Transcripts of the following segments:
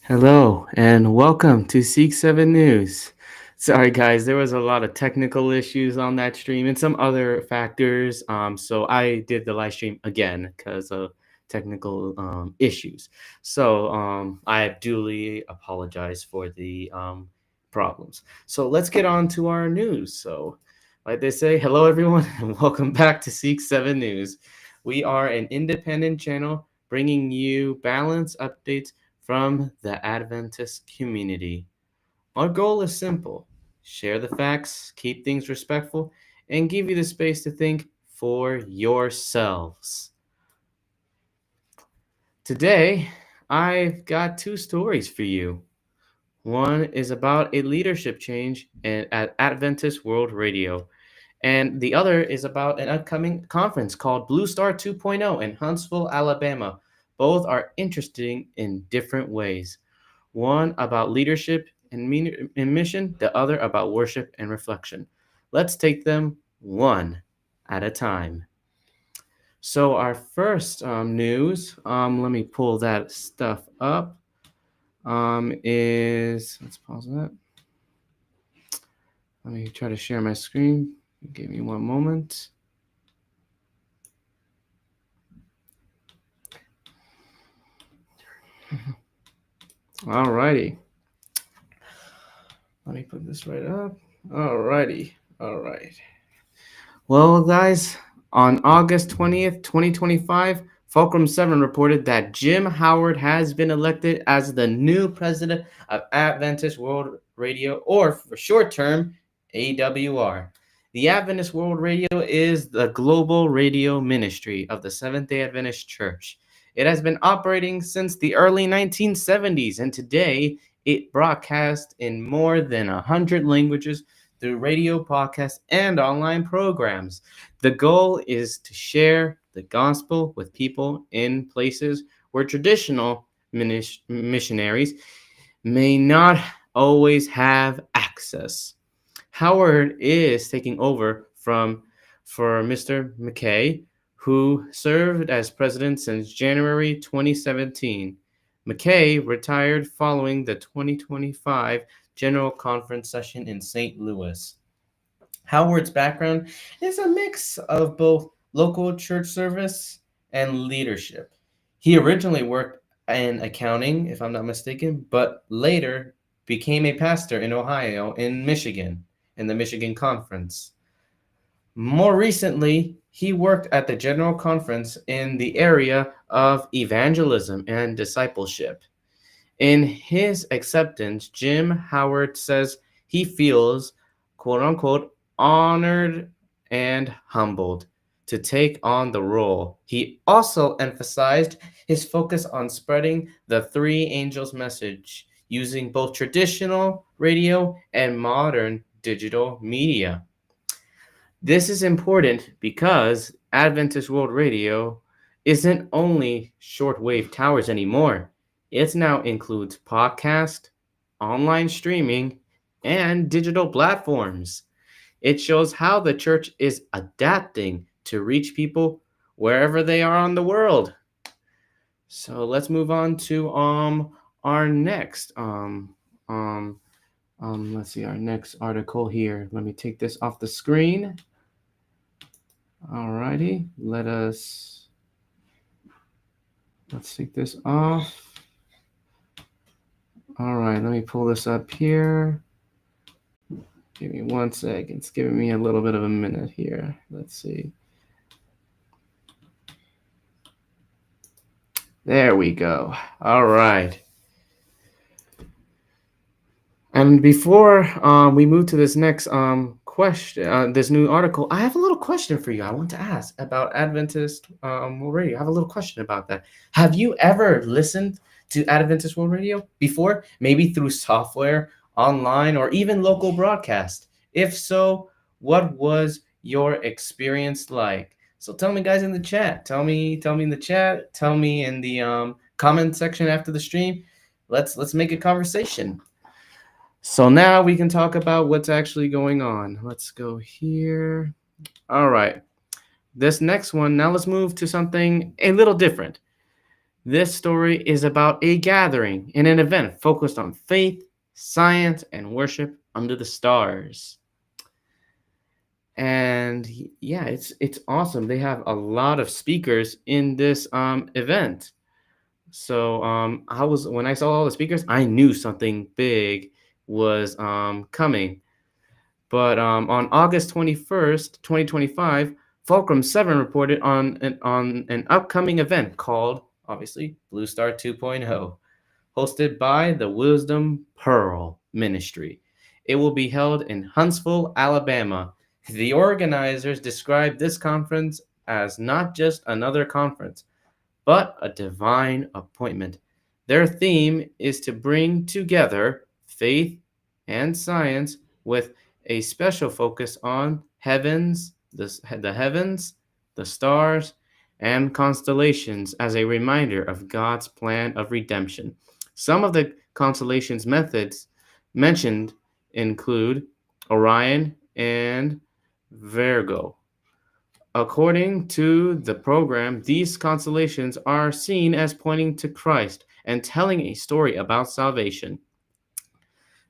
Hello and welcome to Seek 7 News. Sorry, guys, there was a lot of technical issues on that stream and some other factors. So I did the live stream again because of technical issues. So I duly apologize for the problems. So let's get on to our news. So, like they say, hello everyone and welcome back to Seek 7 News. We are an independent channel bringing you balanced updates from the Adventist community. Our goal is simple: share the facts, keep things respectful, and give you the space to think for yourselves. Today, I've got two stories for you. One is about a leadership change at Adventist World Radio, and the other is about an upcoming conference called Blue Star 2.0 in Huntsville, Alabama. Both are interesting in different ways. One about leadership and mission, the other about worship and reflection. Let's take them one at a time. So, our first news, let me pull that stuff up, let's pause that. Let me try to share my screen. Give me one moment. Alrighty. Let me put this right up. Alrighty. All right. Well, guys, on August 20th, 2025, Fulcrum 7 reported that Jim Howard has been elected as the new president of Adventist World Radio, or for short term, AWR. The Adventist World Radio is the global radio ministry of the Seventh day Adventist Church. It has been operating since the early 1970s, and today it broadcasts in more than 100 languages through radio, podcasts, and online programs. The goal is to share the gospel with people in places where traditional missionaries may not always have access. Howard is taking over for Mr. McKay, who served as president since January 2017. McKay retired following the 2025 General Conference session in St. Louis. Howard's background is a mix of both local church service and leadership. He originally worked in accounting, if I'm not mistaken, but later became a pastor in Ohio, in Michigan, in the Michigan Conference. More recently, he worked at the General Conference in the area of evangelism and discipleship. In his acceptance, Jim Howard says he feels, quote unquote, honored and humbled to take on the role. He also emphasized his focus on spreading the three angels message using both traditional radio and modern digital media. This is important because Adventist World Radio isn't only shortwave towers anymore. It now includes podcast, online streaming, and digital platforms. It shows how the church is adapting to reach people wherever they are on the world. So let's move on to our next let's see, our next article here. Let me take this off the screen. Alrighty, let's take this off. All right, let me pull this up here. Give me 1 second. It's giving me a little bit of a minute here. Let's see. There we go. All right. And before we move to this next question, this new article, I have a little question for you. I want to ask about Adventist World Radio. I have a little question about that. Have you ever listened to Adventist World Radio before? Maybe through software, online, or even local broadcast? If so, what was your experience like? So tell me, guys, in the chat. Tell me in the chat. Tell me in the comment section after the stream. Let's make a conversation. So now we can talk about what's actually going on. Let's go here. All right. This next one, now let's move to something a little different. This story is about a gathering and an event focused on faith, science, and worship under the stars. And yeah, it's awesome. They have a lot of speakers in this event. So I was when I saw all the speakers, I knew something big was coming. But on August 21st, 2025, Fulcrum 7 reported on an upcoming event called, obviously, Blue Star 2.0, hosted by the Wisdom Pearl Ministry. It will be held in Huntsville, Alabama. The organizers described this conference as not just another conference, but a divine appointment. Their theme is to bring together faith and science with a special focus on the heavens, the stars, and constellations as a reminder of God's plan of redemption. Some of the constellations methods mentioned include Orion and Virgo. According to the program, these constellations are seen as pointing to Christ and telling a story about salvation.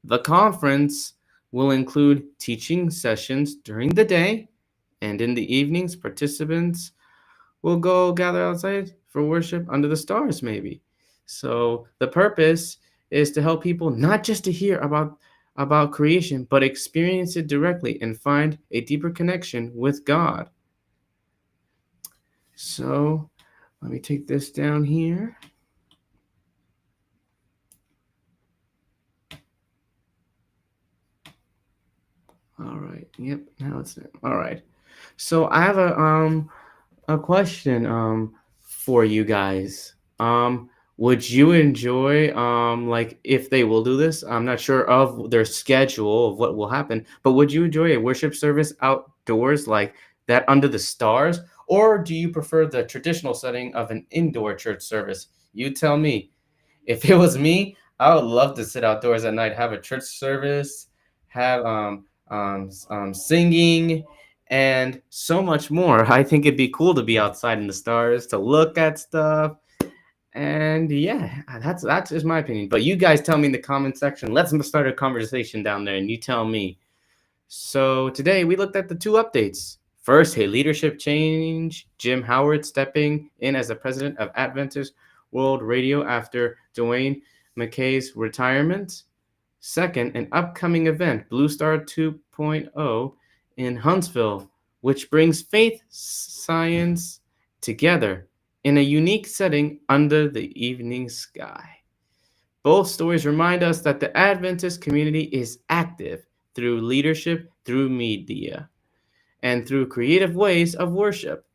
The conference will include teaching sessions during the day, and in the evenings, participants will go gather outside for worship under the stars, maybe. So the purpose is to help people not just to hear about creation, but experience it directly and find a deeper connection with God. So let me take this down here. All right. Yep. Now it's there. All right. So I have a question for you guys. Would you enjoy like if they will do this? I'm not sure of their schedule of what will happen, but would you enjoy a worship service outdoors like that under the stars, or do you prefer the traditional setting of an indoor church service? You tell me. If it was me, I would love to sit outdoors at night, have a church service, have singing, and so much more. I think it'd be cool to be outside in the stars, to look at stuff, and yeah, that's just my opinion. But you guys tell me in the comment section. Let's start a conversation down there, and you tell me. So today we looked at the two updates. First, a leadership change, Jim Howard stepping in as the president of Adventist World Radio after Dwayne McKay's retirement. Second, an upcoming event, Blue Star 2.0 in Huntsville, which brings faith science together in a unique setting under the evening sky. Both stories remind us that the Adventist community is active through leadership, through media, and through creative ways of worship.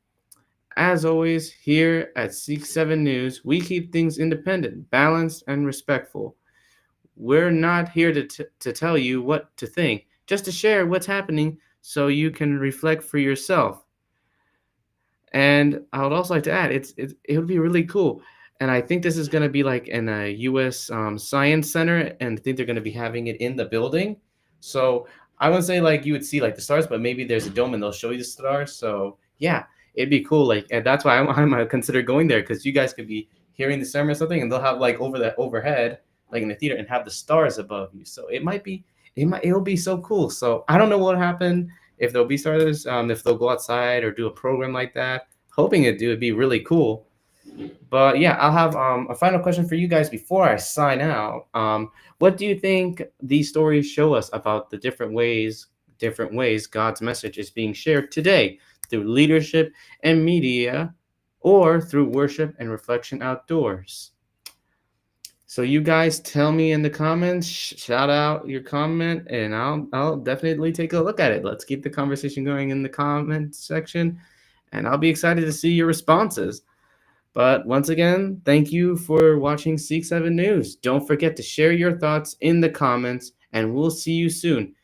As always, here at Seek 7 News, we keep things independent, balanced, and respectful. We're not here to tell you what to think, just to share what's happening so you can reflect for yourself. And I would also like to add, it would be really cool. And I think this is going to be like in a U.S. Science Center, and I think they're going to be having it in the building. So I wouldn't say like you would see like the stars, but maybe there's a dome and they'll show you the stars. So yeah, it'd be cool. Like, and that's why I might consider going there because you guys could be hearing the sermon or something, and they'll have like overhead, like in the theater, and have the stars above you. So it'll be so cool. So I don't know what happened if there'll be stars, if they'll go outside or do a program like that. Hoping it'd be really cool. But yeah, I'll have a final question for you guys before I sign out. What do you think these stories show us about the different ways God's message is being shared today through leadership and media, or through worship and reflection outdoors? So you guys tell me in the comments, shout out your comment, and I'll definitely take a look at it. Let's keep the conversation going in the comment section, and I'll be excited to see your responses. But once again, thank you for watching Seek 7 News. Don't forget to share your thoughts in the comments, and we'll see you soon.